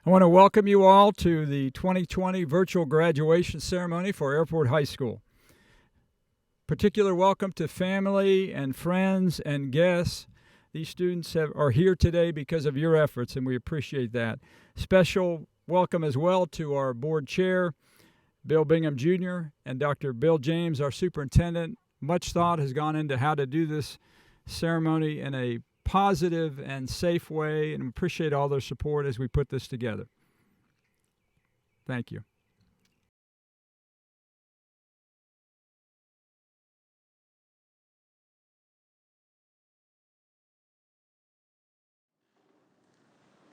I want to welcome you all to the 2020 virtual graduation ceremony for Airport High School. Particular welcome to family and friends and guests. These students are here today because of your efforts, and we appreciate that. Special welcome as well to our board chair, Bill Bingham Jr., and Dr. Bill James, our superintendent. Much thought has gone into how to do this ceremony in a positive and safe way, and appreciate all their support as we put this together. Thank you.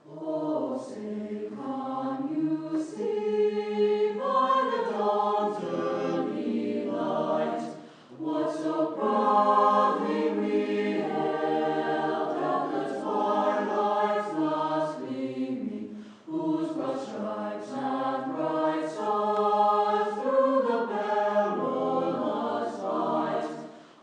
Oh, say, can you see by the dawn's early light what so proudly we hailed at the twilight's last gleaming, whose broad stripes and bright stars through the perilous fight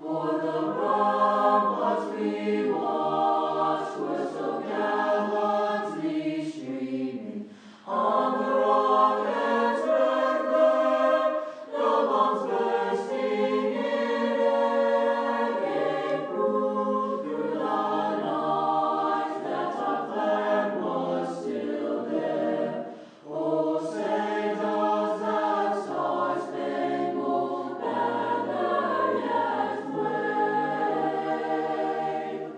o'er the ramparts we watched were so gallantly streaming. On the rocket's red glare, the bombs bursting in air gave proof through the night that our flag was still there. Oh, say does that star-spangled banner yet wave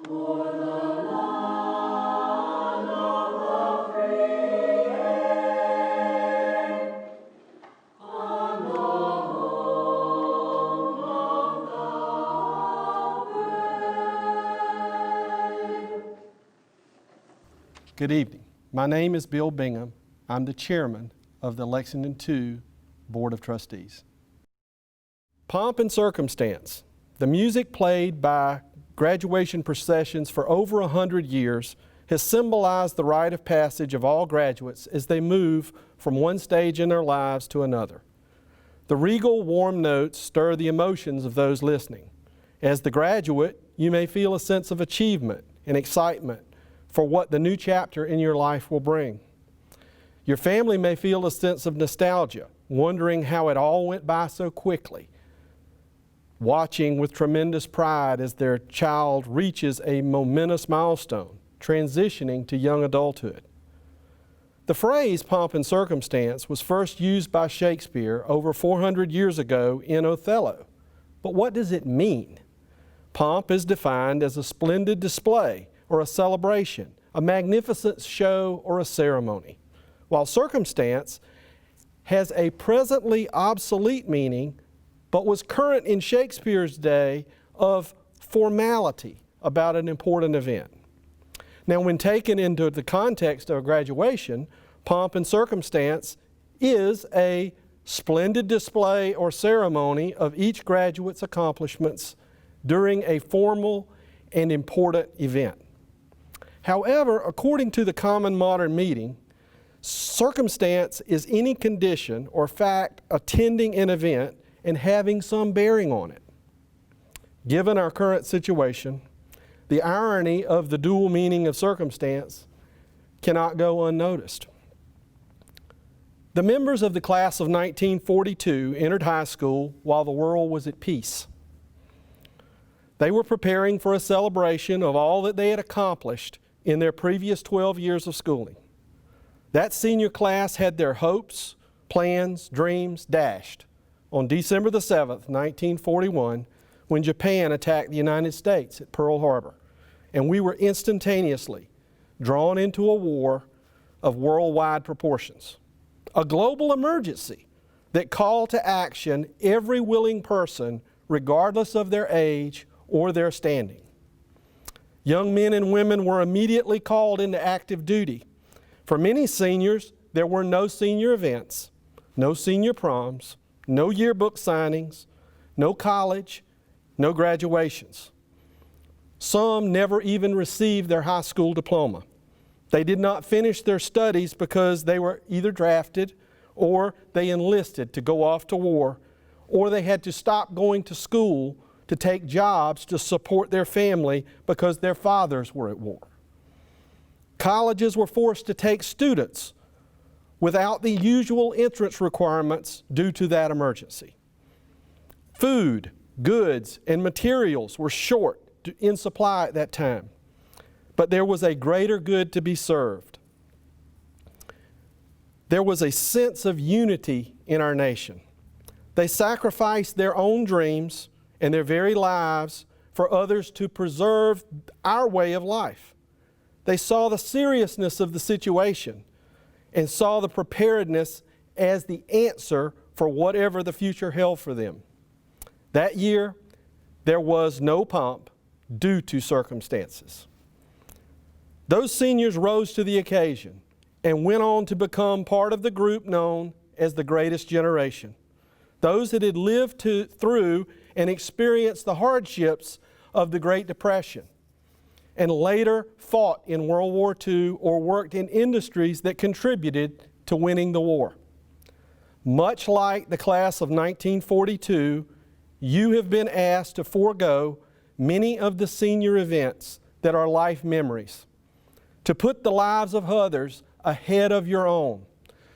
o'er the land of the free and the home of the brave? Good evening. My name is Bill Bingham. I'm the chairman of the Lexington II Board of Trustees. Pomp and circumstance. The music played by graduation processions for over 100 years has symbolized the rite of passage of all graduates as they move from one stage in their lives to another. The regal, warm notes stir the emotions of those listening. As the graduate, you may feel a sense of achievement and excitement for what the new chapter in your life will bring. Your family may feel a sense of nostalgia, wondering how it all went by so quickly, watching with tremendous pride as their child reaches a momentous milestone, transitioning to young adulthood. The phrase pomp and circumstance was first used by Shakespeare over 400 years ago in Othello. But what does it mean? Pomp is defined as a splendid display or a celebration, a magnificent show or a ceremony, while circumstance has a presently obsolete meaning but was current in Shakespeare's day of formality about an important event. Now, when taken into the context of graduation, pomp and circumstance is a splendid display or ceremony of each graduate's accomplishments during a formal and important event. However, according to the common modern meaning, circumstance is any condition or fact attending an event and having some bearing on it. Given our current situation, the irony of the dual meaning of circumstance cannot go unnoticed. The members of the class of 1942 entered high school while the world was at peace. They were preparing for a celebration of all that they had accomplished in their previous 12 years of schooling. That senior class had their hopes, plans, dreams dashed on December the 7th, 1941, when Japan attacked the United States at Pearl Harbor, and we were instantaneously drawn into a war of worldwide proportions. A global emergency that called to action every willing person, regardless of their age or their standing. Young men and women were immediately called into active duty. For many seniors, there were no senior events, no senior proms, no yearbook signings, no college, no graduations. Some never even received their high school diploma. They did not finish their studies because they were either drafted or they enlisted to go off to war, or they had to stop going to school to take jobs to support their family because their fathers were at war. Colleges were forced to take students without the usual entrance requirements due to that emergency. Food, goods, and materials were short in supply at that time, but there was a greater good to be served. There was a sense of unity in our nation. They sacrificed their own dreams and their very lives for others to preserve our way of life. They saw the seriousness of the situation and saw the preparedness as the answer for whatever the future held for them. That year, there was no pomp due to circumstances. Those seniors rose to the occasion and went on to become part of the group known as the greatest generation. Those that had lived through and experienced the hardships of the Great Depression and later fought in World War II or worked in industries that contributed to winning the war. Much like the class of 1942, you have been asked to forego many of the senior events that are life memories, to put the lives of others ahead of your own,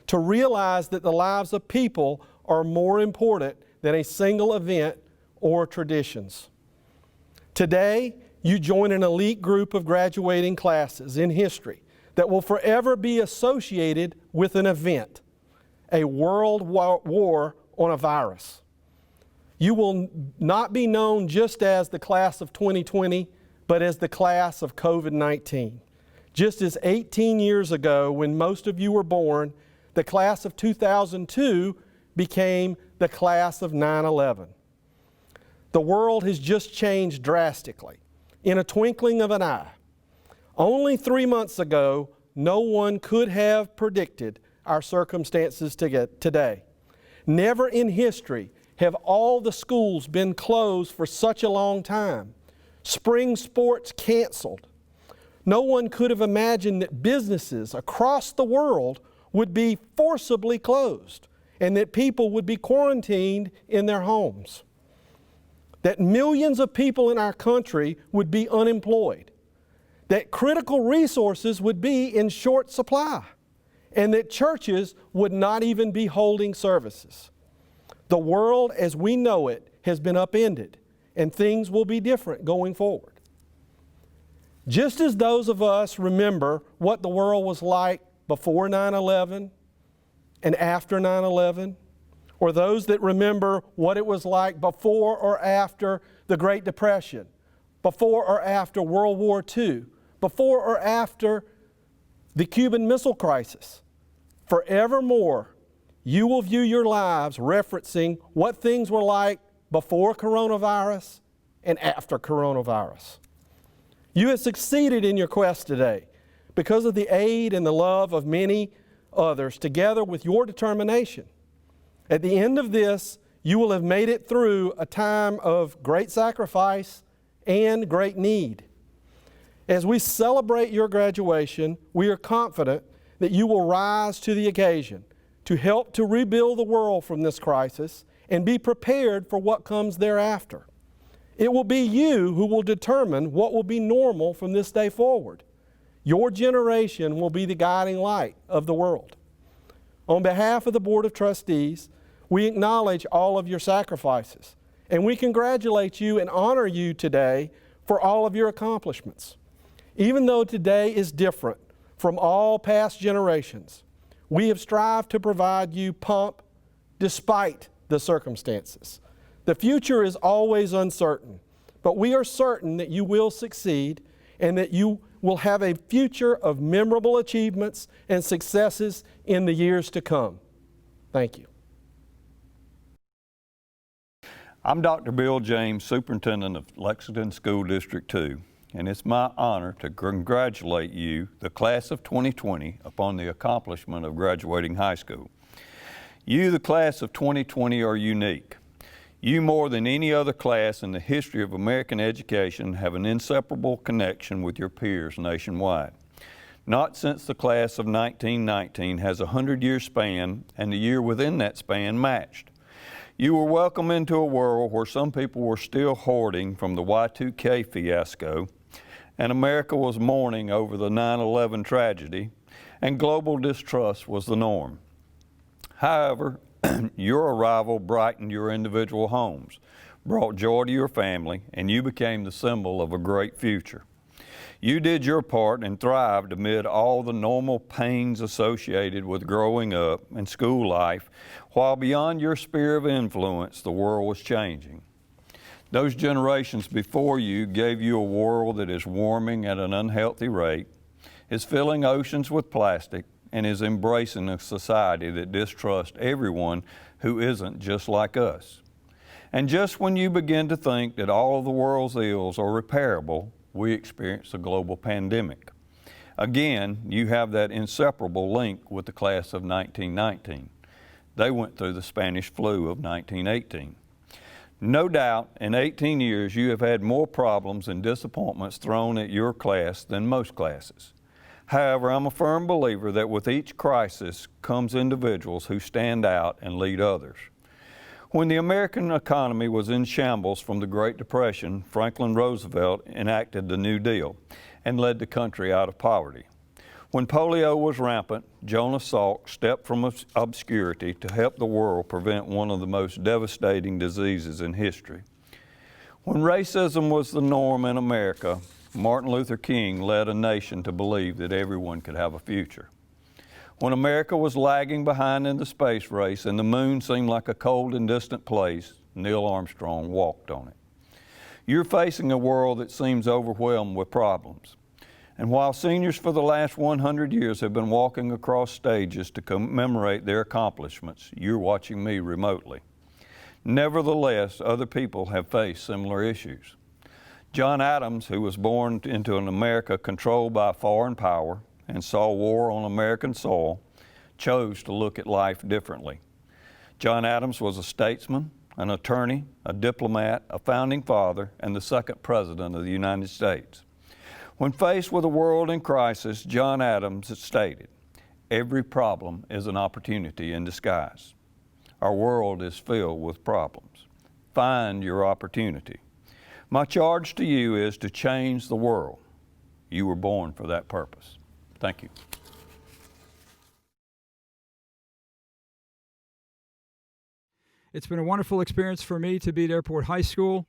to realize that the lives of people are more important than a single event or traditions. Today, you join an elite group of graduating classes in history that will forever be associated with an event, a world war on a virus. You will not be known just as the class of 2020, but as the class of COVID-19. Just as 18 years ago, when most of you were born, the class of 2002 became the class of 9/11. The world has just changed drastically, in a twinkling of an eye. Only 3 months ago, no one could have predicted our circumstances today. Never in history have all the schools been closed for such a long time. Spring sports canceled. No one could have imagined that businesses across the world would be forcibly closed and that people would be quarantined in their homes. That millions of people in our country would be unemployed. That critical resources would be in short supply. And that churches would not even be holding services. The world as we know it has been upended, and things will be different going forward. Just as those of us remember what the world was like before 9/11 and after 9/11, or those that remember what it was like before or after the Great Depression, before or after World War II, before or after the Cuban Missile Crisis, forevermore, you will view your lives referencing what things were like before coronavirus and after coronavirus. You have succeeded in your quest today because of the aid and the love of many others, together with your determination. At the end of this, you will have made it through a time of great sacrifice and great need. As we celebrate your graduation, we are confident that you will rise to the occasion to help to rebuild the world from this crisis and be prepared for what comes thereafter. It will be you who will determine what will be normal from this day forward. Your generation will be the guiding light of the world. On behalf of the Board of Trustees, we acknowledge all of your sacrifices, and we congratulate you and honor you today for all of your accomplishments. Even though today is different from all past generations, we have strived to provide you pomp despite the circumstances. The future is always uncertain, but we are certain that you will succeed and that you will have a future of memorable achievements and successes in the years to come. Thank you. I'm Dr. Bill James, Superintendent of Lexington School District 2, and it's my honor to congratulate you, the class of 2020, upon the accomplishment of graduating high school. You, the class of 2020, are unique. You, more than any other class in the history of American education, have an inseparable connection with your peers nationwide. Not since the class of 1919 has a 100-year span and the year within that span matched. You were welcome into a world where some people were still hoarding from the Y2K fiasco, and America was mourning over the 9/11 tragedy, and global distrust was the norm. However, your arrival brightened your individual homes, brought joy to your family, and you became the symbol of a great future. You did your part and thrived amid all the normal pains associated with growing up and school life, while beyond your sphere of influence, the world was changing. Those generations before you gave you a world that is warming at an unhealthy rate, is filling oceans with plastic, and is embracing a society that distrusts everyone who isn't just like us. And just when you begin to think that all of the world's ills are repairable, we experience a global pandemic. Again, you have that inseparable link with the class of 1919. They went through the Spanish flu of 1918. No doubt, in 18 years, you have had more problems and disappointments thrown at your class than most classes. However, I'm a firm believer that with each crisis comes individuals who stand out and lead others. When the American economy was in shambles from the Great Depression, Franklin Roosevelt enacted the New Deal and led the country out of poverty. When polio was rampant, Jonas Salk stepped from obscurity to help the world prevent one of the most devastating diseases in history. When racism was the norm in America, Martin Luther King led a nation to believe that everyone could have a future. When America was lagging behind in the space race and the moon seemed like a cold and distant place, Neil Armstrong walked on it. You're facing a world that seems overwhelmed with problems. And while seniors for the last 100 years have been walking across stages to commemorate their accomplishments, you're watching me remotely. Nevertheless, other people have faced similar issues. John Adams, who was born into an America controlled by foreign power and saw war on American soil, chose to look at life differently. John Adams was a statesman, an attorney, a diplomat, a founding father, and the second president of the United States. When faced with a world in crisis, John Adams stated, "Every problem is an opportunity in disguise." Our world is filled with problems. Find your opportunity. My charge to you is to change the world. You were born for that purpose. Thank you. It's been a wonderful experience for me to be at Airport High School.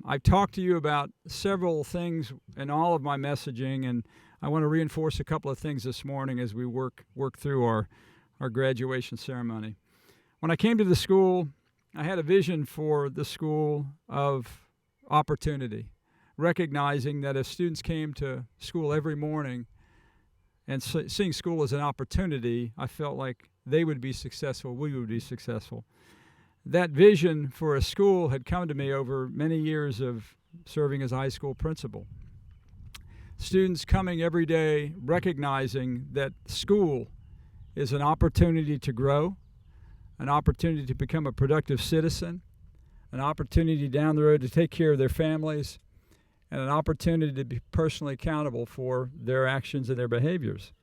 I've talked to you about several things in all of my messaging, and I want to reinforce a couple of things this morning as we work through our graduation ceremony. When I came to the school, I had a vision for the school of opportunity, recognizing that if students came to school every morning and seeing school as an opportunity, I felt like they would be successful, we would be successful. That vision for a school had come to me over many years of serving as a high school principal. Students coming every day recognizing that school is an opportunity to grow, an opportunity to become a productive citizen, an opportunity down the road to take care of their families, and an opportunity to be personally accountable for their actions and their behaviors.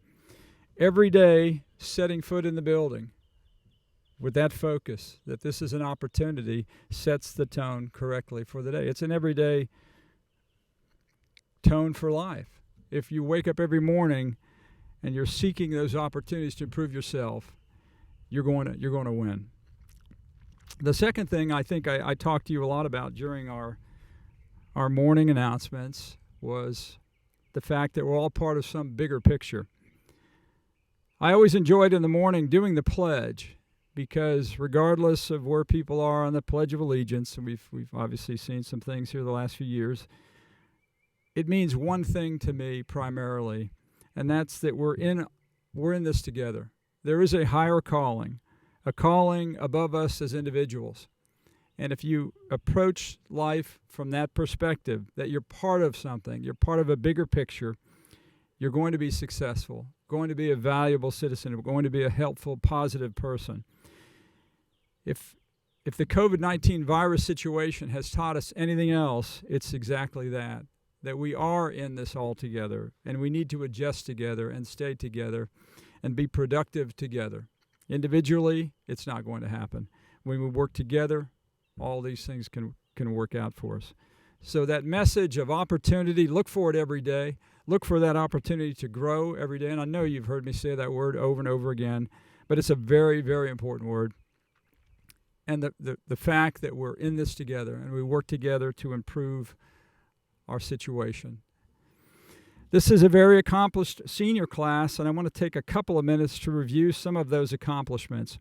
Every day, setting foot in the building with that focus, that this is an opportunity, sets the tone correctly for the day. It's an everyday tone for life. If you wake up every morning and you're seeking those opportunities to improve yourself, you're going to win. The second thing I think I talked to you a lot about during our morning announcements was the fact that we're all part of some bigger picture. I always enjoyed in the morning doing the pledge, because regardless of where people are on the Pledge of Allegiance, and we've obviously seen some things here the last few years, it means one thing to me primarily, and that's that we're in this together. There is a higher calling, a calling above us as individuals. And if you approach life from that perspective, that you're part of something, you're part of a bigger picture, you're going to be successful, going to be a valuable citizen, going to be a helpful, positive person. If the COVID-19 virus situation has taught us anything else, it's exactly that we are in this all together, and we need to adjust together and stay together and be productive together. Individually, it's not going to happen. When we work together, all these things can work out for us. So that message of opportunity, look for it every day. Look for that opportunity to grow every day. And I know you've heard me say that word over and over again, but it's a very, very important word. And the fact that we're in this together and we work together to improve our situation. This is a very accomplished senior class, and I want to take a couple of minutes to review some of those accomplishments.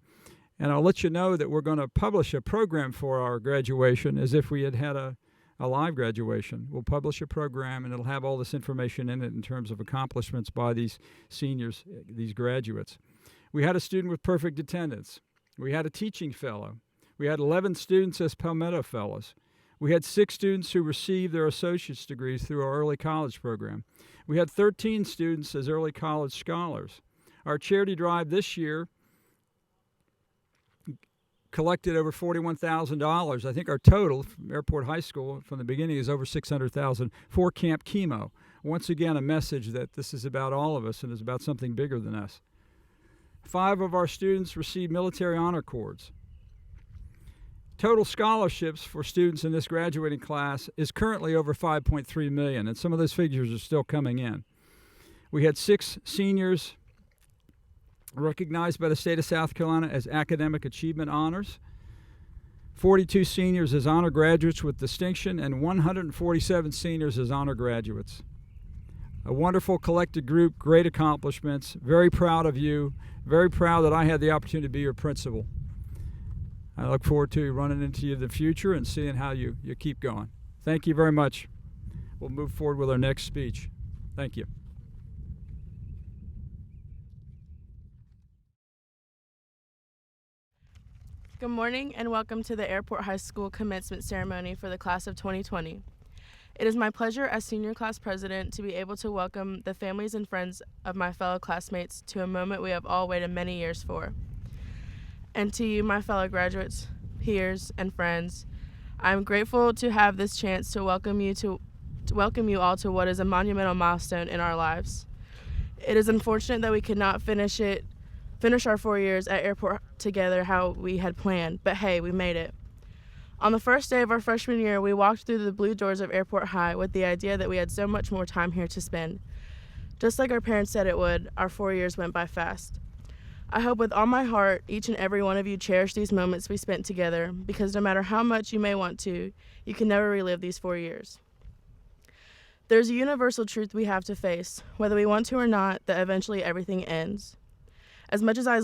And I'll let you know that we're going to publish a program for our graduation as if we had had a live graduation. We'll publish a program, and it'll have all this information in it in terms of accomplishments by these seniors, these graduates. We had a student with perfect attendance. We had a teaching fellow. We had 11 students as Palmetto Fellows. We had 6 students who received their associate's degrees through our early college program. We had 13 students as early college scholars. Our charity drive this year collected over $41,000. I think our total from Airport High School from the beginning is over $600,000 for Camp Chemo. Once again, a message that this is about all of us and is about something bigger than us. 5 of our students received military honor cords. Total scholarships for students in this graduating class is currently over $5.3 million, and some of those figures are still coming in. We had 6 seniors recognized by the state of South Carolina as academic achievement honors, 42 seniors as honor graduates with distinction, and 147 seniors as honor graduates. A wonderful collected group, great accomplishments, very proud of you, very proud that I had the opportunity to be your principal. I look forward to running into you in the future and seeing how you keep going. Thank you very much. We'll move forward with our next speech. Thank you. Good morning and welcome to the Airport High School commencement ceremony for the class of 2020. It is my pleasure as senior class president to be able to welcome the families and friends of my fellow classmates to a moment we have all waited many years for. And to you, my fellow graduates, peers, and friends, I am grateful to have this chance to welcome you all to what is a monumental milestone in our lives. It is unfortunate that we could not finish our 4 years at Airport together how we had planned, but hey, we made it. On the first day of our freshman year, we walked through the blue doors of Airport High with the idea that we had so much more time here to spend. Just like our parents said it would, our 4 years went by fast. I hope with all my heart, each and every one of you cherish these moments we spent together, because no matter how much you may want to, you can never relive these 4 years. There's a universal truth we have to face, whether we want to or not, that eventually everything ends. As much as I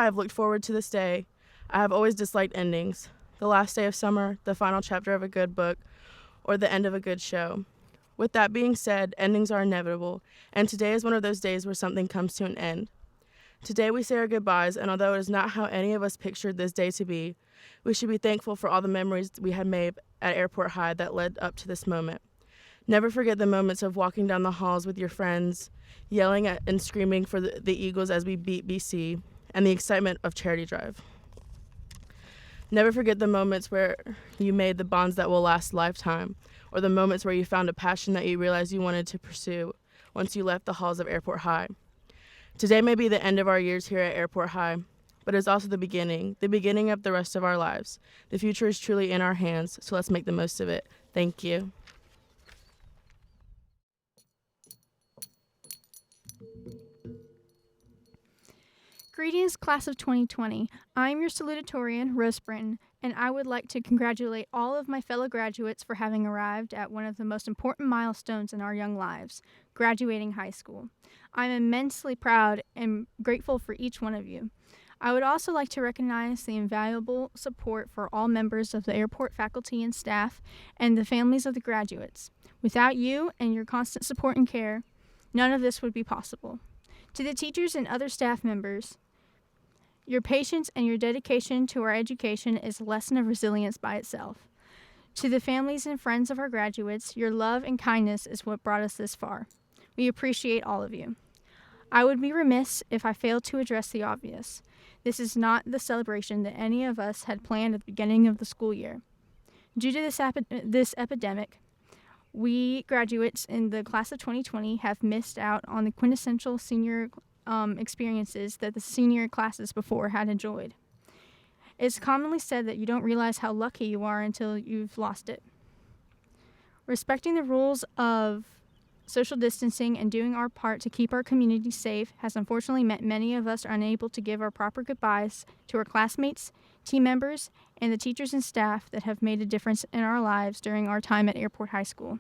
have looked forward to this day, I have always disliked endings. The last day of summer, the final chapter of a good book, or the end of a good show. With that being said, endings are inevitable, and today is one of those days where something comes to an end. Today we say our goodbyes, and although it is not how any of us pictured this day to be, we should be thankful for all the memories we had made at Airport High that led up to this moment. Never forget the moments of walking down the halls with your friends, yelling at and screaming for the Eagles as we beat BC, and the excitement of charity drive. Never forget the moments where you made the bonds that will last a lifetime, or the moments where you found a passion that you realized you wanted to pursue once you left the halls of Airport High. Today may be the end of our years here at Airport High, but it's also the beginning of the rest of our lives. The future is truly in our hands, so let's make the most of it. Thank you. Greetings, class of 2020. I'm your salutatorian, Rose Britton, and I would like to congratulate all of my fellow graduates for having arrived at one of the most important milestones in our young lives, graduating high school. I'm immensely proud and grateful for each one of you. I would also like to recognize the invaluable support for all members of the airport faculty and staff and the families of the graduates. Without you and your constant support and care, none of this would be possible. To the teachers and other staff members, your patience and your dedication to our education is a lesson of resilience by itself. To the families and friends of our graduates, your love and kindness is what brought us this far. We appreciate all of you. I would be remiss if I failed to address the obvious. This is not the celebration that any of us had planned at the beginning of the school year. Due to this epidemic, we graduates in the class of 2020 have missed out on the quintessential senior experiences that the senior classes before had enjoyed. It's commonly said that you don't realize how lucky you are until you've lost it. Respecting the rules of social distancing and doing our part to keep our community safe has unfortunately meant many of us are unable to give our proper goodbyes to our classmates, team members, and the teachers and staff that have made a difference in our lives during our time at Airport High School.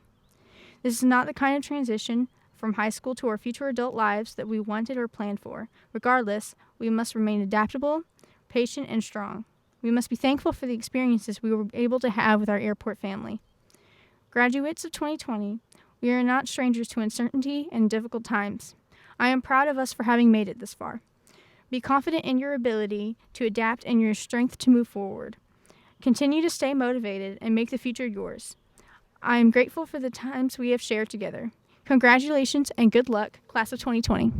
This is not the kind of transition from high school to our future adult lives that we wanted or planned for. Regardless, we must remain adaptable, patient, and strong. We must be thankful for the experiences we were able to have with our airport family. Graduates of 2020, we are not strangers to uncertainty and difficult times. I am proud of us for having made it this far. Be confident in your ability to adapt and your strength to move forward. Continue to stay motivated and make the future yours. I am grateful for the times we have shared together. Congratulations and good luck, Class of 2020.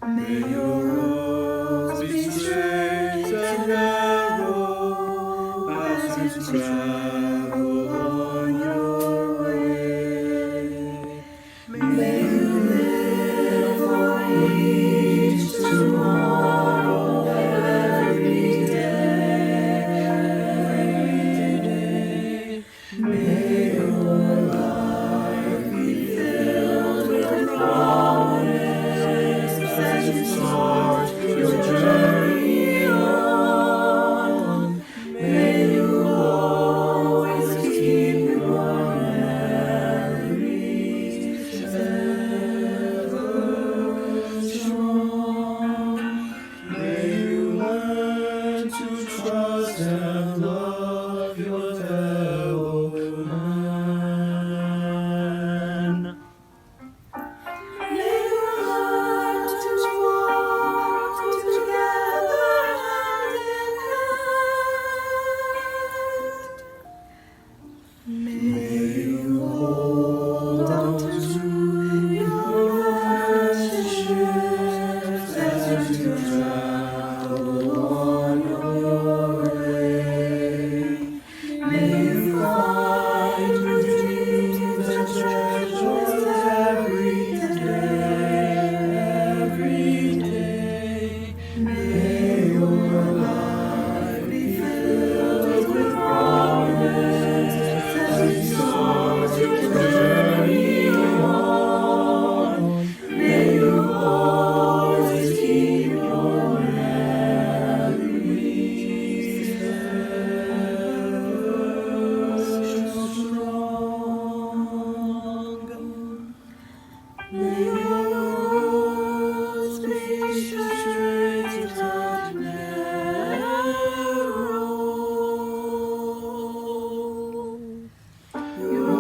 May your roads be straight and narrow as you travel on your way. May you live for each tomorrow, every day. May your life be filled with promise as you start your journey on. May you always keep your memories ever strong. May you learn to trust and love your fellow man. May you learn to walk together hand in hand. May you hold on to your friendships as you travel on your way. May you find your dreams and treasures every day. May your life be filled with promise as you start your journey on. May you always keep your memories ever strong. May your roads be straight and narrow. Your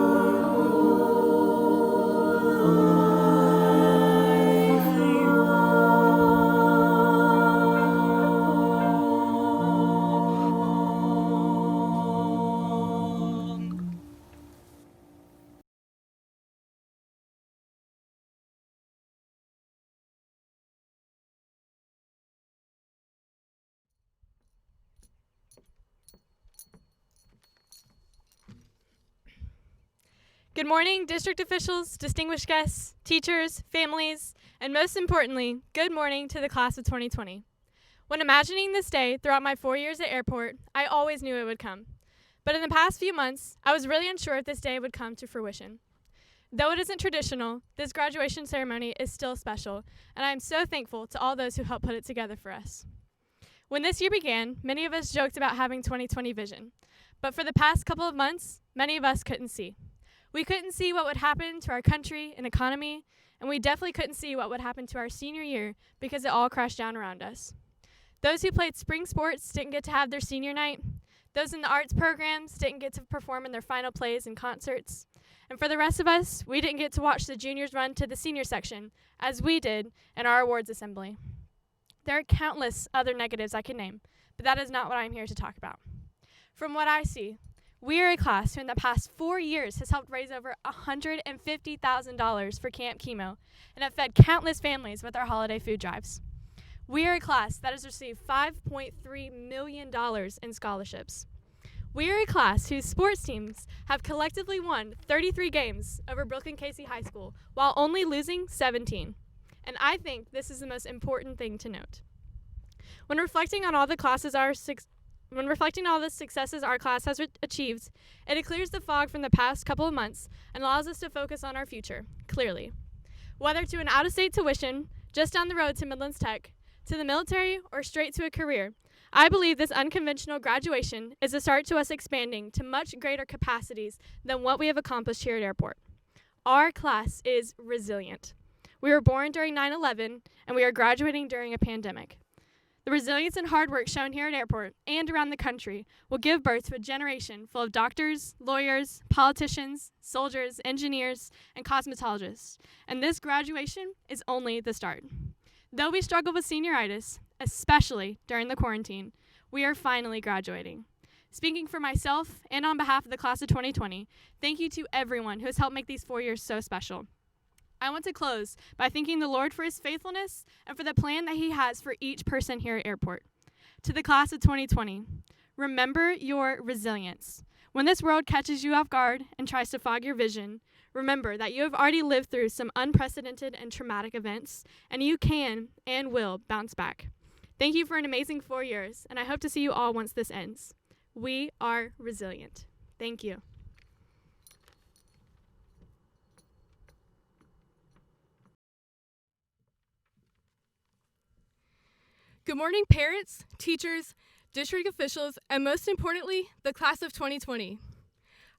Good morning, district officials, distinguished guests, teachers, families, and most importantly, good morning to the class of 2020. When imagining this day throughout my 4 years at Airport, I always knew it would come. But in the past few months, I was really unsure if this day would come to fruition. Though it isn't traditional, this graduation ceremony is still special, and I am so thankful to all those who helped put it together for us. When this year began, many of us joked about having 2020 vision, but for the past couple of months, many of us couldn't see. We couldn't see what would happen to our country and economy, and we definitely couldn't see what would happen to our senior year because it all crashed down around us. Those who played spring sports didn't get to have their senior night. Those in the arts programs didn't get to perform in their final plays and concerts. And for the rest of us, we didn't get to watch the juniors run to the senior section, as we did in our awards assembly. There are countless other negatives I could name, but that is not what I'm here to talk about. From what I see, we are a class who in the past 4 years has helped raise over $150,000 for Camp Chemo and have fed countless families with our holiday food drives. We are a class that has received $5.3 million in scholarships. We are a class whose sports teams have collectively won 33 games over Brooklyn Casey High School while only losing 17. And I think this is the most important thing to note. When reflecting on all the successes our class has achieved, it clears the fog from the past couple of months and allows us to focus on our future, clearly. Whether to an out-of-state tuition, just down the road to Midlands Tech, to the military, or straight to a career, I believe this unconventional graduation is a start to us expanding to much greater capacities than what we have accomplished here at Airport. Our class is resilient. We were born during 9/11, and we are graduating during a pandemic. The resilience and hard work shown here at Airport and around the country will give birth to a generation full of doctors, lawyers, politicians, soldiers, engineers, and cosmetologists. And this graduation is only the start. Though we struggle with senioritis, especially during the quarantine, we are finally graduating. Speaking for myself and on behalf of the class of 2020, thank you to everyone who has helped make these 4 years so special. I want to close by thanking the Lord for his faithfulness and for the plan that he has for each person here at Airport. To the class of 2020, remember your resilience. When this world catches you off guard and tries to fog your vision, remember that you have already lived through some unprecedented and traumatic events, and you can and will bounce back. Thank you for an amazing 4 years, and I hope to see you all once this ends. We are resilient. Thank you. Good morning, parents, teachers, district officials, and most importantly, the class of 2020.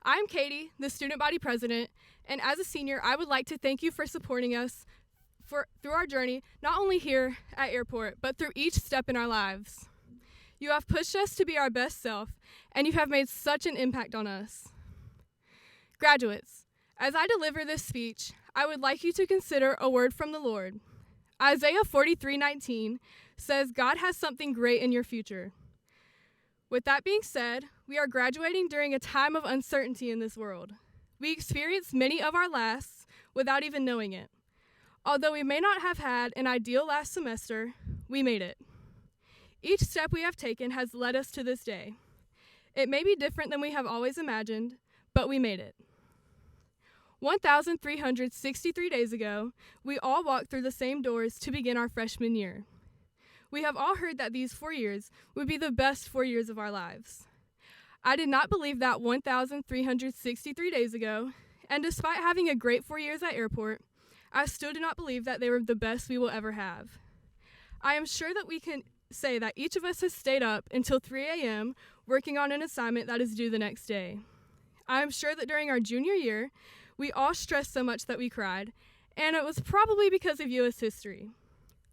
I'm Katie, the student body president, and as a senior, I would like to thank you for supporting us through our journey, not only here at Airport, but through each step in our lives. You have pushed us to be our best self, and you have made such an impact on us. Graduates, as I deliver this speech, I would like you to consider a word from the Lord. Isaiah 43:19 says God has something great in your future. With that being said, we are graduating during a time of uncertainty in this world. We experienced many of our lasts without even knowing it. Although we may not have had an ideal last semester, we made it. Each step we have taken has led us to this day. It may be different than we have always imagined, but we made it. 1,363 days ago, we all walked through the same doors to begin our freshman year. We have all heard that these 4 years would be the best 4 years of our lives. I did not believe that 1,363 days ago, and despite having a great 4 years at Airport, I still do not believe that they were the best we will ever have. I am sure that we can say that each of us has stayed up until 3 a.m. working on an assignment that is due the next day. I am sure that during our junior year, we all stressed so much that we cried, and it was probably because of U.S. history.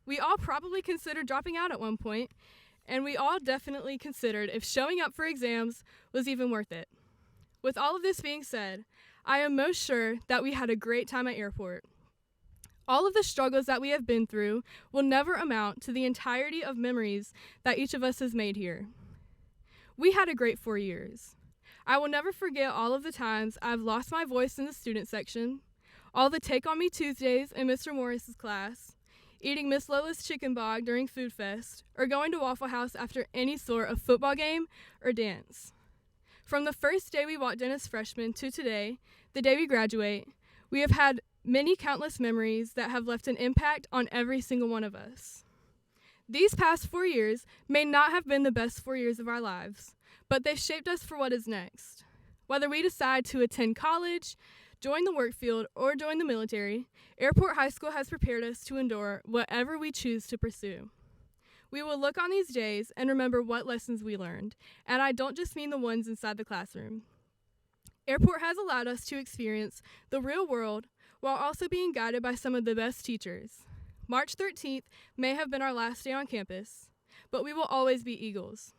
We all probably considered dropping out at one point, and we all definitely considered if showing up for exams was even worth it. With all of this being said, I am most sure that we had a great time at Airport. All of the struggles that we have been through will never amount to the entirety of memories that each of us has made here. We had a great 4 years. I will never forget all of the times I've lost my voice in the student section, all the Take On Me Tuesdays in Mr. Morris's class, eating Miss Lola's chicken bog during Food Fest, or going to Waffle House after any sort of football game or dance. From the first day we walked in as freshmen to today, the day we graduate, we have had many countless memories that have left an impact on every single one of us. These past 4 years may not have been the best 4 years of our lives, but they shaped us for what is next. Whether we decide to attend college, join the work field, or join the military, Airport High School has prepared us to endure whatever we choose to pursue. We will look on these days and remember what lessons we learned, and I don't just mean the ones inside the classroom. Airport has allowed us to experience the real world while also being guided by some of the best teachers. March 13th may have been our last day on campus, but we will always be Eagles.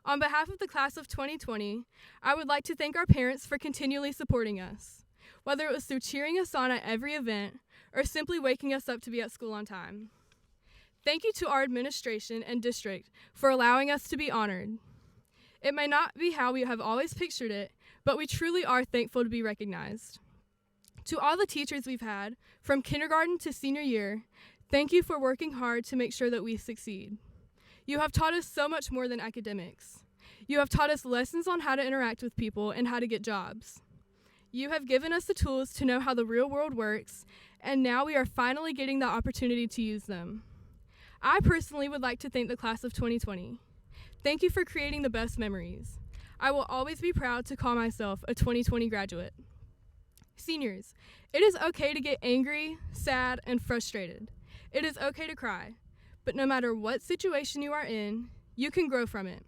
On behalf of the class of 2020, I would like to thank our parents for continually supporting us, whether it was through cheering us on at every event or simply waking us up to be at school on time. Thank you to our administration and district for allowing us to be honored. It may not be how we have always pictured it, but we truly are thankful to be recognized. To all the teachers we've had, from kindergarten to senior year, thank you for working hard to make sure that we succeed. You have taught us so much more than academics. You have taught us lessons on how to interact with people and how to get jobs. You have given us the tools to know how the real world works, and now we are finally getting the opportunity to use them. I personally would like to thank the class of 2020. Thank you for creating the best memories. I will always be proud to call myself a 2020 graduate. Seniors, it is okay to get angry, sad, and frustrated. It is okay to cry, but no matter what situation you are in, you can grow from it.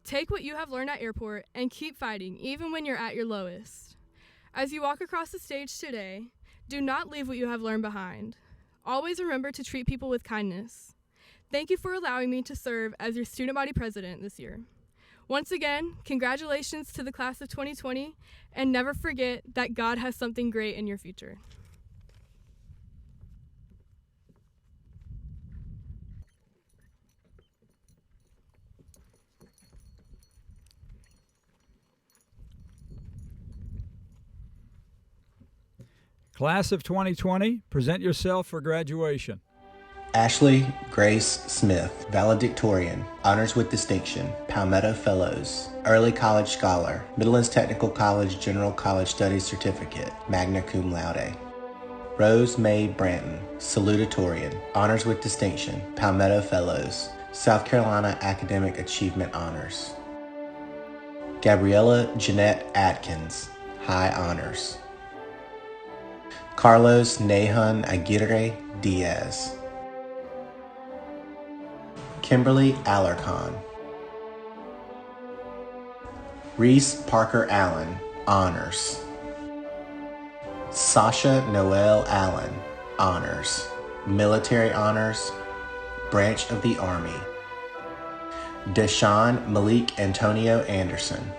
Take what you have learned at Airport and keep fighting even when you're at your lowest. As you walk across the stage today, do not leave what you have learned behind. Always remember to treat people with kindness. Thank you for allowing me to serve as your student body president this year. Once again, congratulations to the class of 2020, and never forget that God has something great in your future. Class of 2020, present yourself for graduation. Ashley Grace Smith, Valedictorian, Honors with Distinction, Palmetto Fellows, Early College Scholar, Midlands Technical College General College Studies Certificate, Magna Cum Laude. Rose Mae Branton, Salutatorian, Honors with Distinction, Palmetto Fellows, South Carolina Academic Achievement Honors. Gabriella Jeanette Atkins, High Honors. Carlos Nahun Aguirre Diaz. Kimberly Alarcon. Reese Parker Allen, Honors. Sasha Noel Allen, Honors. Military Honors, Branch of the Army. Deshaun Malik Antonio Anderson.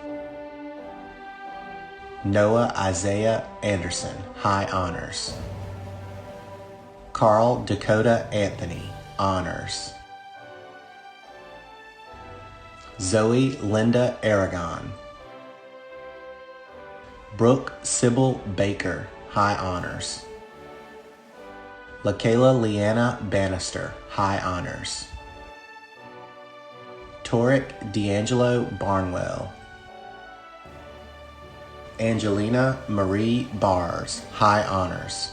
Noah Isaiah Anderson, High Honors. Carl Dakota Anthony, Honors. Zoe Linda Aragon. Brooke Sybil Baker, High Honors. LaKayla Leanna Bannister, High Honors. Toric D'Angelo Barnwell. Angelina Marie Bars, High Honors.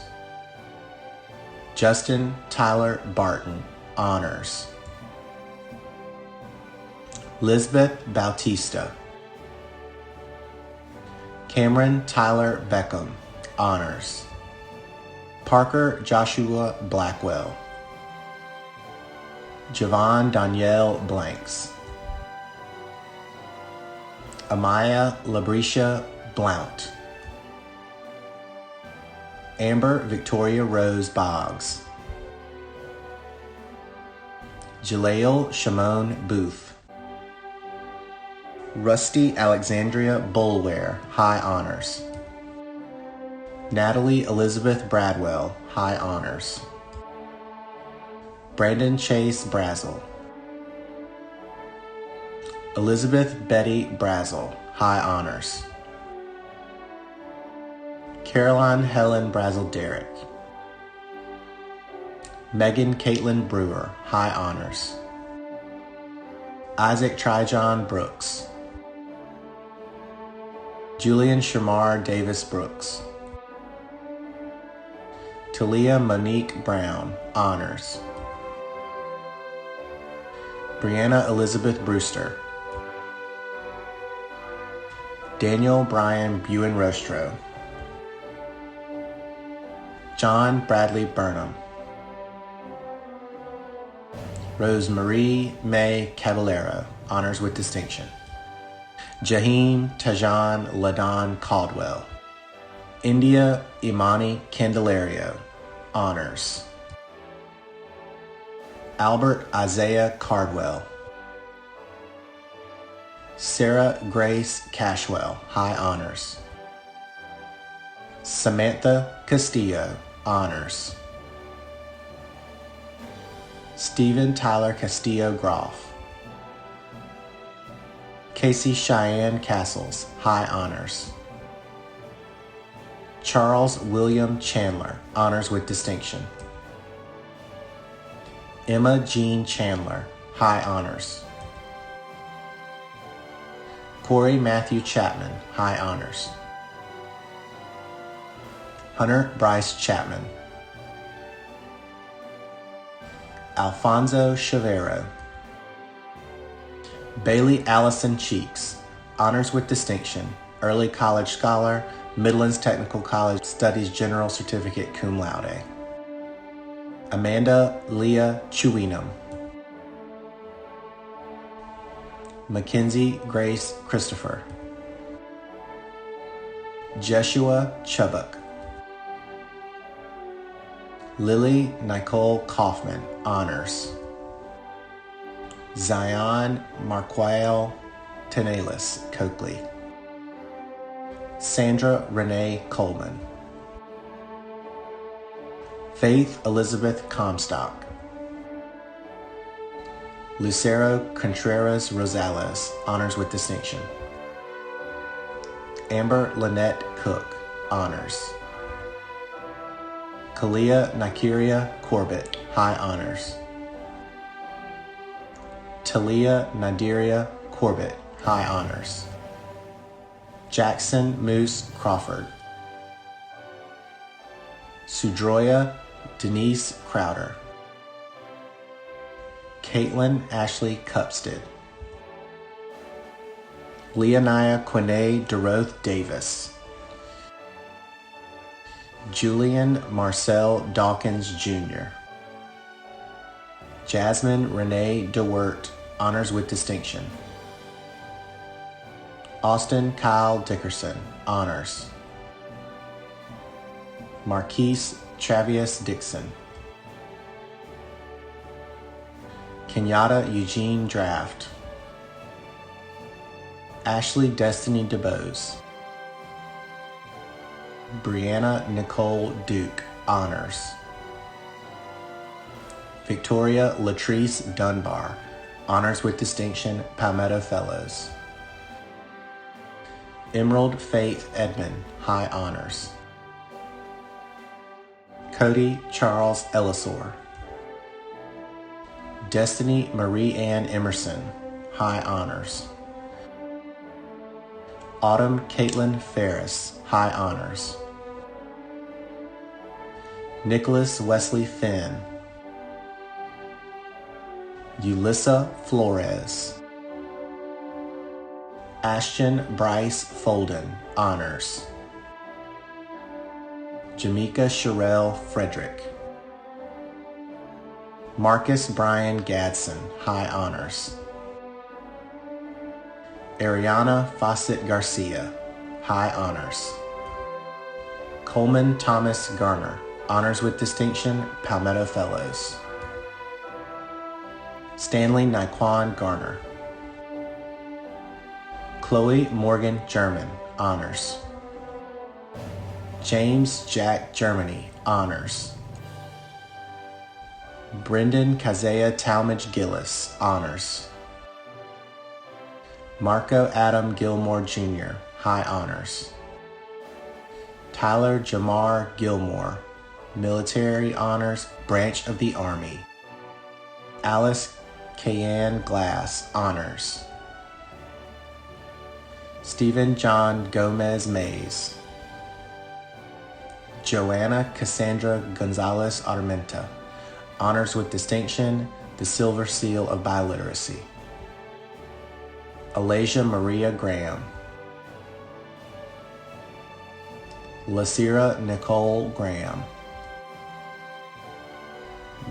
Justin Tyler Barton, Honors. Lisbeth Bautista. Cameron Tyler Beckham, Honors. Parker Joshua Blackwell. Javon Danielle Blanks. Amaya Labricia Blount. Amber Victoria Rose Boggs. Jaleel Shimon Booth. Rusty Alexandria Bulware, High Honors. Natalie Elizabeth Bradwell, High Honors. Brandon Chase Brazel. Elizabeth Betty Brazel, High Honors. Caroline Helen Brazel Derrick. Megan Caitlin Brewer, High Honors. Isaac Trijon Brooks. Julian Shamar Davis Brooks. Talia Monique Brown, Honors. Brianna Elizabeth Brewster. Daniel Brian Buin Rostro. John Bradley Burnham. Rosemarie May Caballero, Honors with Distinction. Jaheem Tajan Ladon Caldwell. India Imani Candelario, Honors. Albert Isaiah Cardwell. Sarah Grace Cashwell, High Honors. Samantha Castillo, Honors. Stephen Tyler Castillo Groff. Casey Cheyenne Castles, High Honors. Charles William Chandler, Honors with Distinction. Emma Jean Chandler, High Honors. Corey Matthew Chapman, high honors. Hunter Bryce Chapman. Alfonso Chavero. Bailey Allison Cheeks, honors with distinction, early college scholar, Midlands Technical College Studies General Certificate cum laude. Amanda Leah Chewinham. Mackenzie Grace Christopher. Jeshua Chubbuck. Lily Nicole Kaufman, honors. Zion Marquael Tenelis Coakley. Sandra Renee Coleman. Faith Elizabeth Comstock. Lucero Contreras Rosales, honors with distinction. Amber Lynette Cook, honors. Kalia Nikiria Corbett, high honors. Talia Nadiria Corbett, high honors. Jackson Moose Crawford. Sudroya Denise Crowder. Caitlin Ashley Cupstead. Leonia Quine DeRoth Davis. Julian Marcel Dawkins Jr. Jasmine Renee DeWert, honors with distinction. Austin Kyle Dickerson, honors. Marquise Travius Dixon. Kenyatta Eugene Draft. Ashley Destiny DeBose. Brianna Nicole Duke, honors. Victoria Latrice Dunbar, honors with distinction, Palmetto Fellows. Emerald Faith Edmond, high honors. Cody Charles Ellisor. Destiny Marie Ann Emerson, high honors. Autumn Caitlin Ferris, high honors. Nicholas Wesley Finn. Ulissa Flores. Ashton Bryce Folden, honors. Jamaica Sherelle Frederick. Marcus Brian Gadsden, high honors. Ariana Fawcett Garcia, high honors. Coleman Thomas Garner, honors with distinction, Palmetto Fellows. Stanley Naquan Garner. Chloe Morgan German, honors. James Jack Germany, honors. Brendan Kazea Talmadge Gillis, honors. Marco Adam Gilmore Jr., high honors. Tyler Jamar Gilmore, military honors, branch of the Army. Alice Kayanne Glass, honors. Stephen John Gomez Mays. Joanna Cassandra Gonzalez Armenta, honors with distinction, the Silver Seal of Biliteracy. Alasia Maria Graham. Lasira Nicole Graham.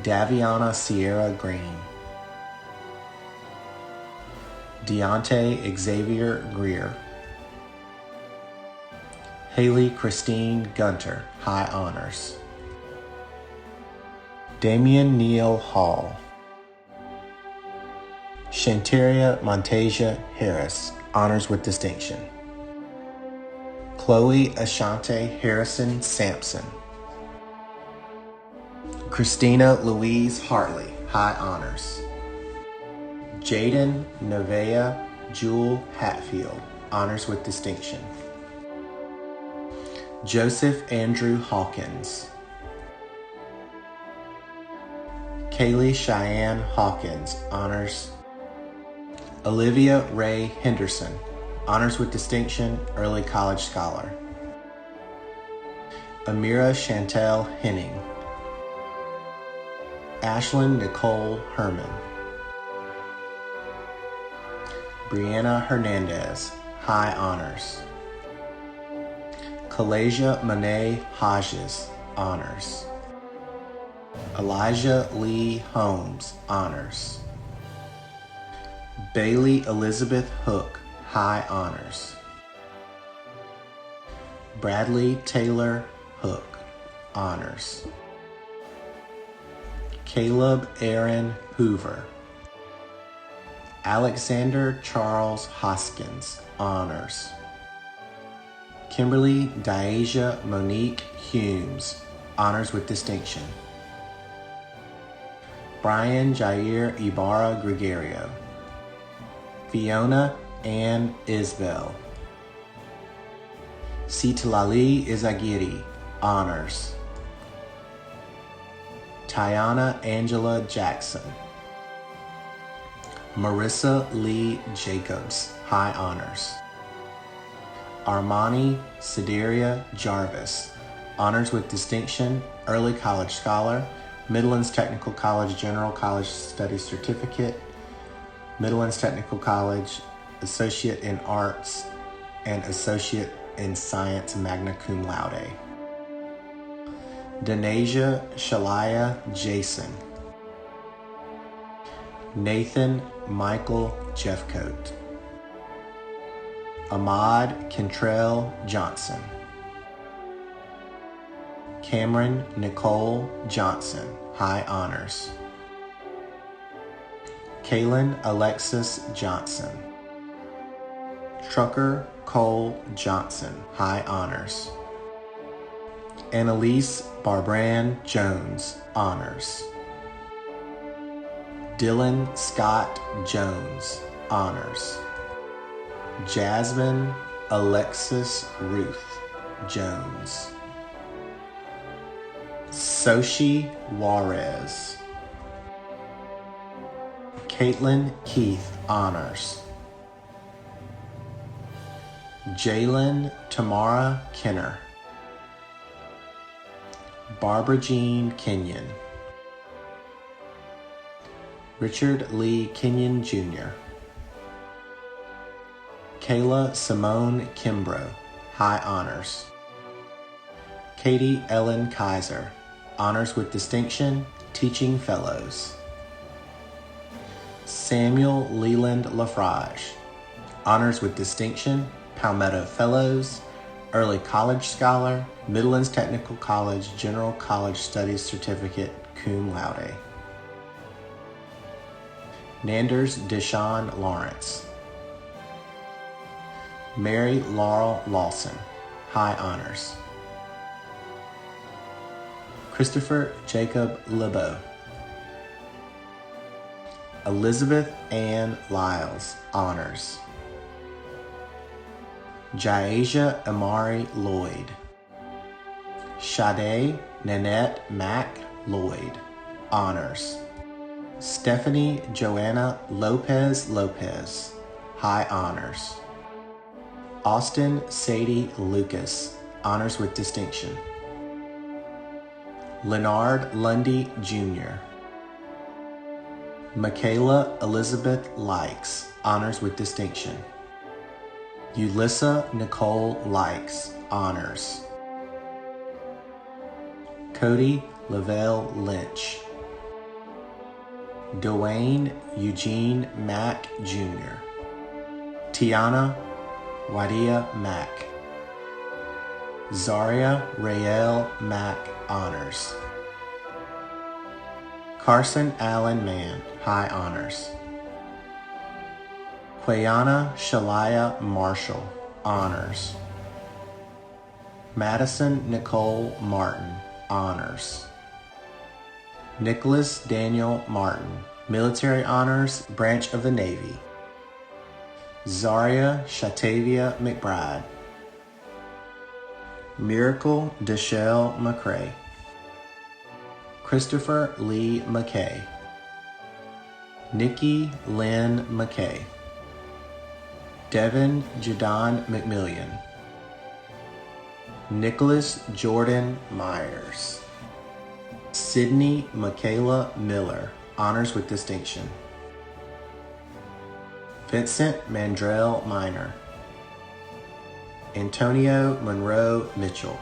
Daviana Sierra Green. Deontay Xavier Greer. Haley Christine Gunter, high honors. Damian Neal Hall. Shantaria Montasia Harris, honors with distinction. Chloe Ashante Harrison Sampson. Christina Louise Hartley, high honors. Jaden Nevea Jewel Hatfield, honors with distinction. Joseph Andrew Hawkins. Kaylee Cheyenne Hawkins, honors. Olivia Ray Henderson, Honors with Distinction, Early College Scholar. Amira Chantel Henning. Ashlyn Nicole Herman. Brianna Hernandez, High Honors. Kalasia Monet Hodges, Honors. Elijah Lee Holmes, Honors. Bailey Elizabeth Hook, High Honors. Bradley Taylor Hook, Honors. Caleb Aaron Hoover. Alexander Charles Hoskins, Honors. Kimberly Diasia Monique Humes, Honors with Distinction. Brian Jair Ibarra Gregorio. Fiona Ann Isbell. Citlali Izagiri, Honors. Tiana Angela Jackson. Marissa Lee Jacobs, High Honors. Armani Sideria Jarvis, Honors with Distinction, Early College Scholar, Midlands Technical College General College Studies Certificate, Midlands Technical College Associate in Arts, and Associate in Science Magna Cum Laude. Denasia Shalaya Jason. Nathan Michael Jeffcoat. Ahmad Kentrell Johnson. Cameron Nicole Johnson, High Honors. Kaylin Alexis Johnson. Trucker Cole Johnson, High Honors. Annalise Barbran Jones, Honors. Dylan Scott Jones, Honors. Jasmine Alexis Ruth Jones. Soshi Juarez. Caitlin Keith, Honors. Jalen Tamara Kenner. Barbara Jean Kenyon. Richard Lee Kenyon Jr. Kayla Simone Kimbrough, High Honors. Katie Ellen Kaiser, Honors with Distinction, Teaching Fellows. Samuel Leland Lafrage, Honors with Distinction, Palmetto Fellows, Early College Scholar, Midlands Technical College General College Studies Certificate, Cum Laude. Nanders Deshawn Lawrence. Mary Laurel Lawson, High Honors. Christopher Jacob Libo. Elizabeth Ann Lyles, Honors. Jaesia Amari Lloyd. Sade Nanette Mack Lloyd, Honors. Stephanie Joanna Lopez Lopez, High Honors. Austin Sadie Lucas, Honors with Distinction. Leonard Lundy Jr. Michaela Elizabeth Likes, Honors with Distinction. Ulyssa Nicole Likes, Honors. Cody Lavelle Lynch. Dwayne Eugene Mack Jr. Tiana Wadia Mack. Zaria Rael Mack, Honors. Carson Allen Mann, High Honors. Quayana Shalaya Marshall, Honors. Madison Nicole Martin, Honors. Nicholas Daniel Martin, Military Honors, Branch of the Navy. Zaria Shatavia McBride. Miracle Deshelle McCrae. Christopher Lee McKay. Nikki Lynn McKay. Devin Jadon McMillian. Nicholas Jordan Myers. Sydney Michaela Miller, honors with distinction. Vincent Mandrell Minor. Antonio Monroe Mitchell.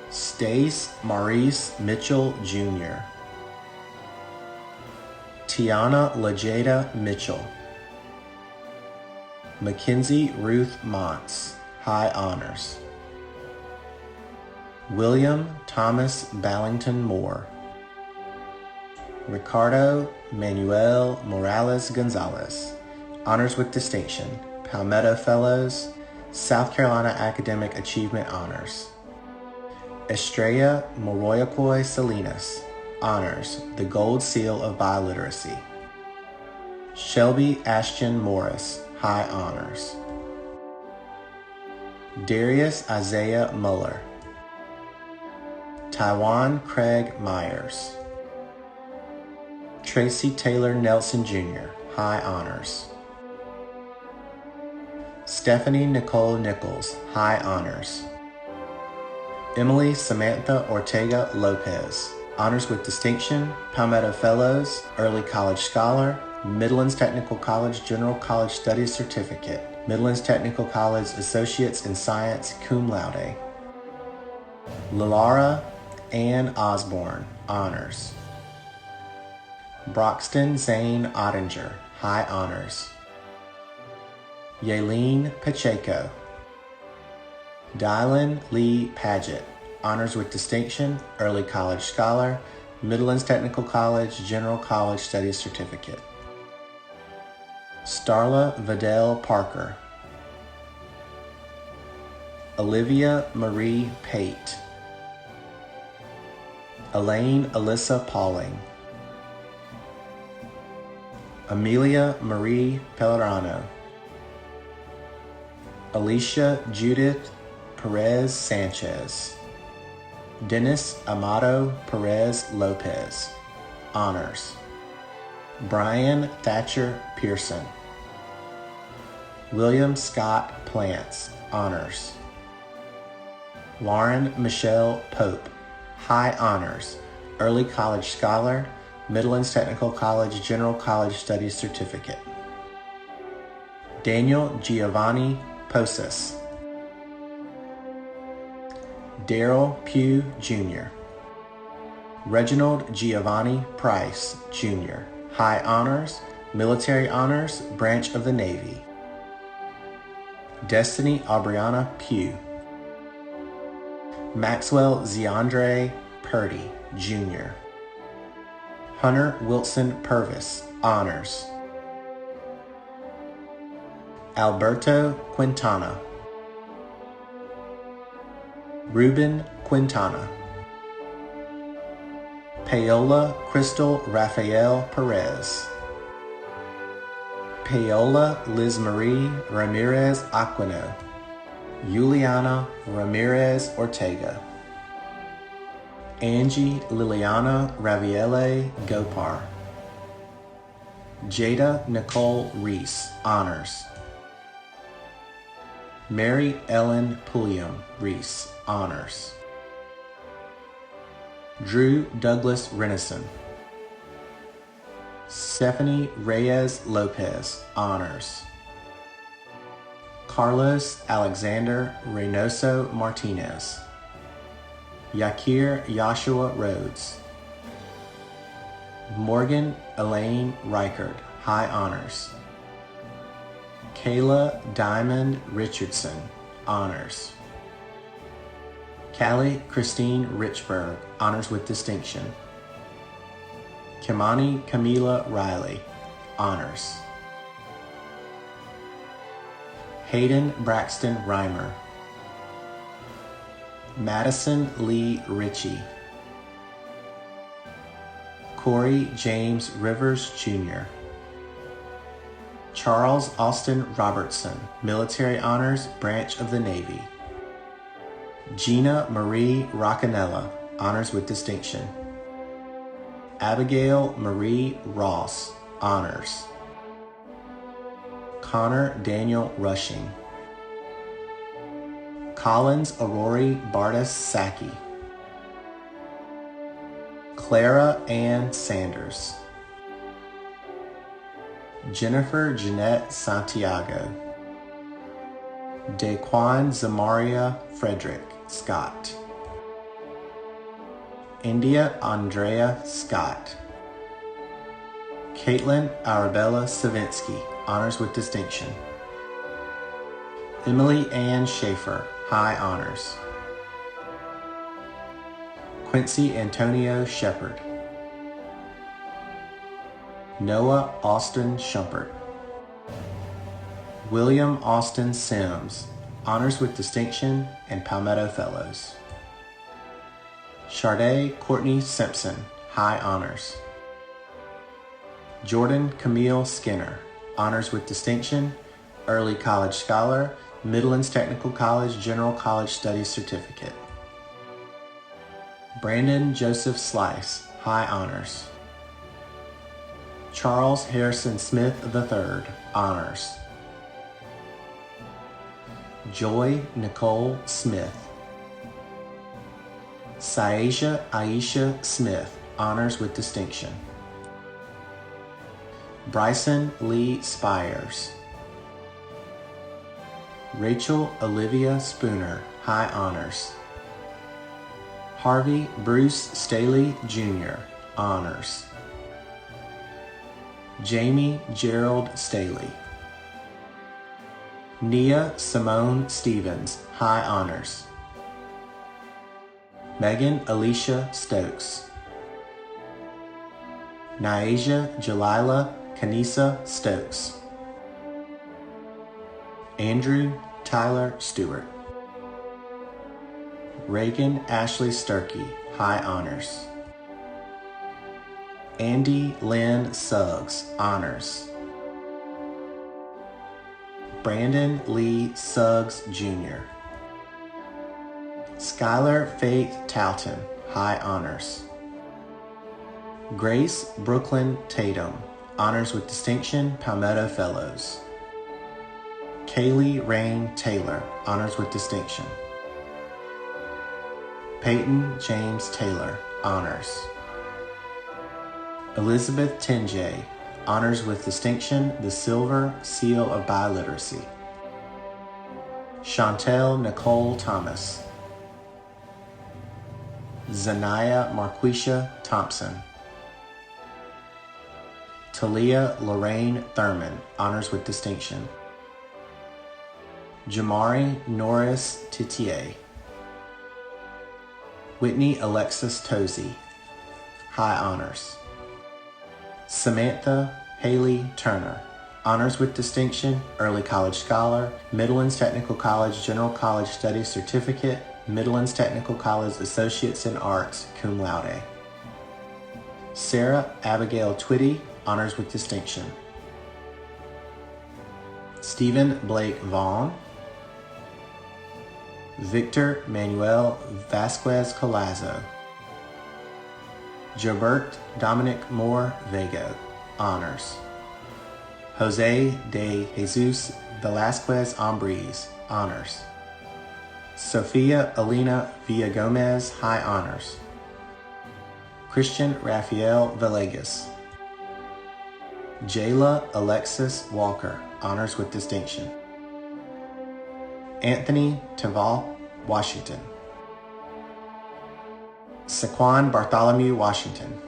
Stace Maurice Mitchell Jr. Tiana Lajada Mitchell. Mackenzie Ruth Montz, high honors. William Thomas Ballington Moore. Ricardo Manuel Morales Gonzalez, honors with distinction, Palmetto Fellows, South Carolina Academic Achievement Honors. Estrella Moroyacoy Salinas, honors, the Gold Seal of Biliteracy. Shelby Ashton Morris, high honors. Darius Isaiah Muller. Taiwan Craig Myers. Tracy Taylor Nelson Jr., high honors. Stephanie Nicole Nichols, high honors. Emily Samantha Ortega Lopez, honors with distinction, Palmetto Fellows, Early College Scholar, Midlands Technical College General College Studies Certificate, Midlands Technical College Associates in Science cum laude. Lilara Ann Osborne, honors. Broxton Zane Ottinger, high honors. Yaleen Pacheco. Dylan Lee Paget, honors with distinction, Early College Scholar, Midlands Technical College General College Studies Certificate. Starla Vidal Parker. Olivia Marie Pate. Elaine Alyssa Pauling. Amelia Marie Pellerano. Alicia Judith Perez Sanchez. Dennis Amado Perez Lopez, honors. Brian Thatcher Pearson. William Scott Plants, honors. Lauren Michelle Pope, high honors, Early College Scholar, Midlands Technical College General College Studies Certificate. Daniel Giovanni Posas. Daryl Pugh Jr. Reginald Giovanni Price Jr., high honors, military honors, branch of the Navy. Destiny Aubriana Pugh. Maxwell Zeandre Purdy Jr. Hunter Wilson Purvis, honors. Alberto Quintana. Ruben Quintana. Paola Crystal Rafael Perez. Paola Liz Marie Ramirez Aquino. Juliana Ramirez Ortega. Angie Liliana Raviele Gopar. Jada Nicole Reese, honors. Mary Ellen Pulliam Reese, honors. Drew Douglas Renison. Stephanie Reyes Lopez, honors. Carlos Alexander Reynoso Martinez. Yakir Joshua Rhodes. Morgan Elaine Reichard, high honors. Kayla Diamond Richardson, honors. Callie Christine Richburg, honors with distinction. Kimani Camila Riley, honors. Hayden Braxton Reimer. Madison Lee Ritchie. Corey James Rivers Jr. Charles Austin Robertson, military honors, branch of the Navy. Gina Marie Roccanella, honors with distinction. Abigail Marie Ross, honors. Connor Daniel Rushing. Collins Aurori Bardas Saki. Clara Ann Sanders. Jennifer Jeanette Santiago. Daquan Zamaria Frederick Scott. India Andrea Scott. Caitlin Arabella Savinsky, honors with distinction. Emily Ann Schaefer, high honors. Quincy Antonio Shepard. Noah Austin Shumpert. William Austin Sims, honors with distinction and Palmetto Fellows. Sharday Courtney Simpson, high honors. Jordan Camille Skinner, honors with distinction, early college scholar, Midlands Technical College General College Studies Certificate. Brandon Joseph Slice, high honors. Charles Harrison Smith III, honors. Joy Nicole Smith. Syasia Aisha Smith, honors with distinction. Bryson Lee Spires. Rachel Olivia Spooner, high honors. Harvey Bruce Staley Jr., honors. Jamie Gerald Staley. Nia Simone Stevens, high honors. Megan Alicia Stokes. Nyasia Jalila Kanisa Stokes. Andrew Tyler Stewart. Reagan Ashley Sturkey, high honors. Andy Lynn Suggs, honors. Brandon Lee Suggs Jr. Skylar Faith Towton, high honors. Grace Brooklyn Tatum, honors with distinction, Palmetto Fellows. Kaylee Rain Taylor, honors with distinction. Peyton James Taylor, honors. Elizabeth Tenjay, honors with distinction, the Silver Seal of Biliteracy. Chantel Nicole Thomas. Zanaya Marquisha Thompson. Talia Lorraine Thurman, honors with distinction. Jamari Norris Titier. Whitney Alexis Tozy, high honors. Samantha Haley Turner, honors with distinction, early college scholar, Midlands Technical College General College Studies Certificate, Midlands Technical College Associates in Arts, cum laude. Sarah Abigail Twitty, honors with distinction. Stephen Blake Vaughn. Victor Manuel Vasquez Colazo. Jobert Dominic Moore Vego, honors. Jose de Jesus Velasquez Ambriz, honors. Sofia Alina Villagomez, high honors. Christian Rafael Villegas. Jayla Alexis Walker, honors with distinction. Anthony Taval Washington. Saquon Bartholomew Washington.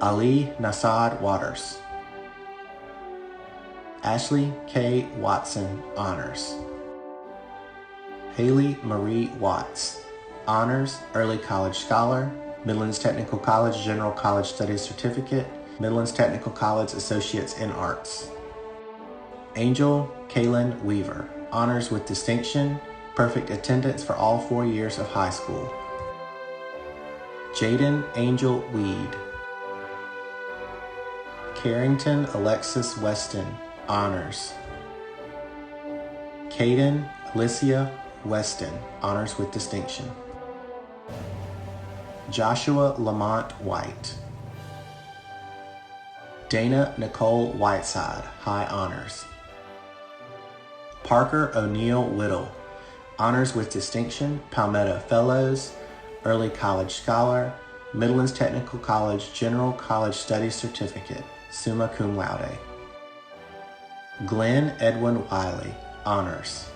Ali Nassad Waters. Ashley K. Watson, honors. Haley Marie Watts, honors, early college scholar, Midlands Technical College General College Studies Certificate, Midlands Technical College Associates in Arts. Angel Kaylin Weaver, honors with distinction, perfect attendance for all 4 years of high school. Jaden Angel Weed. Carrington Alexis Weston, honors. Caden Alicia Weston, honors with distinction. Joshua Lamont White. Dana Nicole Whiteside, High Honors. Parker O'Neill Whittle, Honors with Distinction, Palmetto Fellows, Early College Scholar, Midlands Technical College General College Studies Certificate, Summa Cum Laude. Glenn Edwin Wiley, Honors.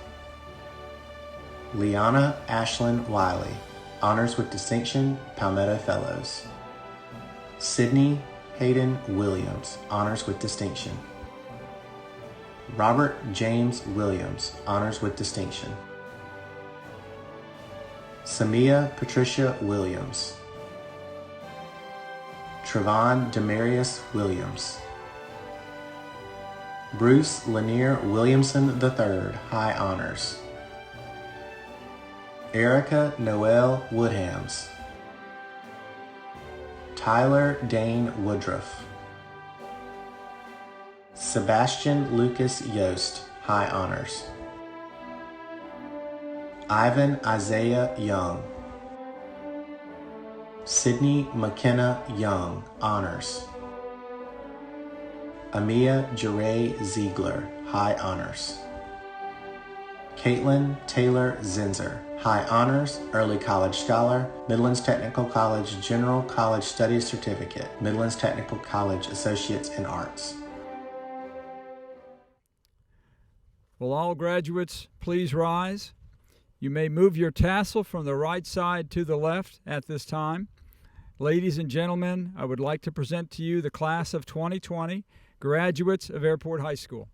Liana Ashlyn Wiley, Honors with Distinction, Palmetto Fellows. Sydney Hayden Williams, Honors with Distinction. Robert James Williams, Honors with Distinction. Samia Patricia Williams. Trevon Demarius Williams. Bruce Lanier Williamson III, High Honors. Erica Noel Woodhams. Tyler Dane Woodruff. Sebastian Lucas Yost, High Honors. Ivan Isaiah Young. Sydney McKenna Young, Honors. Amia Jeray Ziegler, High Honors. Caitlin Taylor Zinzer, High Honors, Early College Scholar, Midlands Technical College General College Studies Certificate, Midlands Technical College Associates in Arts. Will all graduates please rise? You may move your tassel from the right side to the left at this time. Ladies and gentlemen, I would like to present to you the class of 2020, graduates of Airport High School.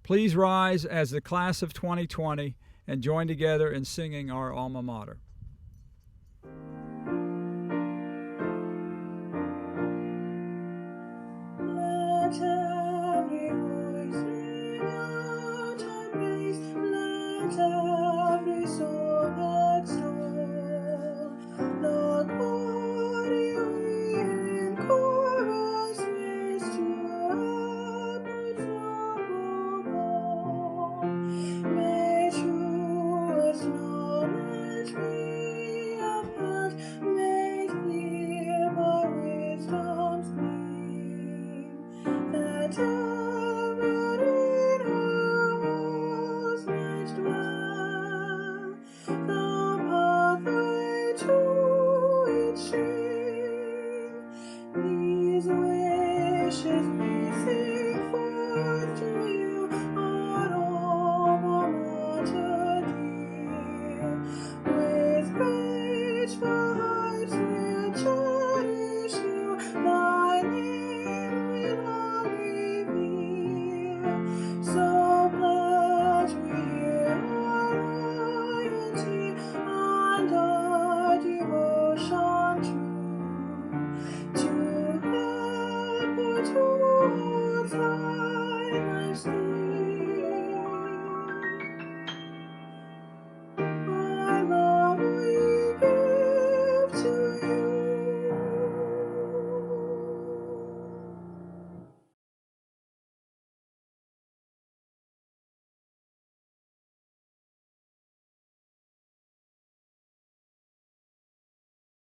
Please rise as the class of 2020 and join together in singing our alma mater. Let every voice ring out our praise. Let every soul extol. Not body we in chorus raise to upwards noble goal. May truest knowledge be upheld. May clear by wisdom's gleam. That ever in our halls might dwell, the pathway to its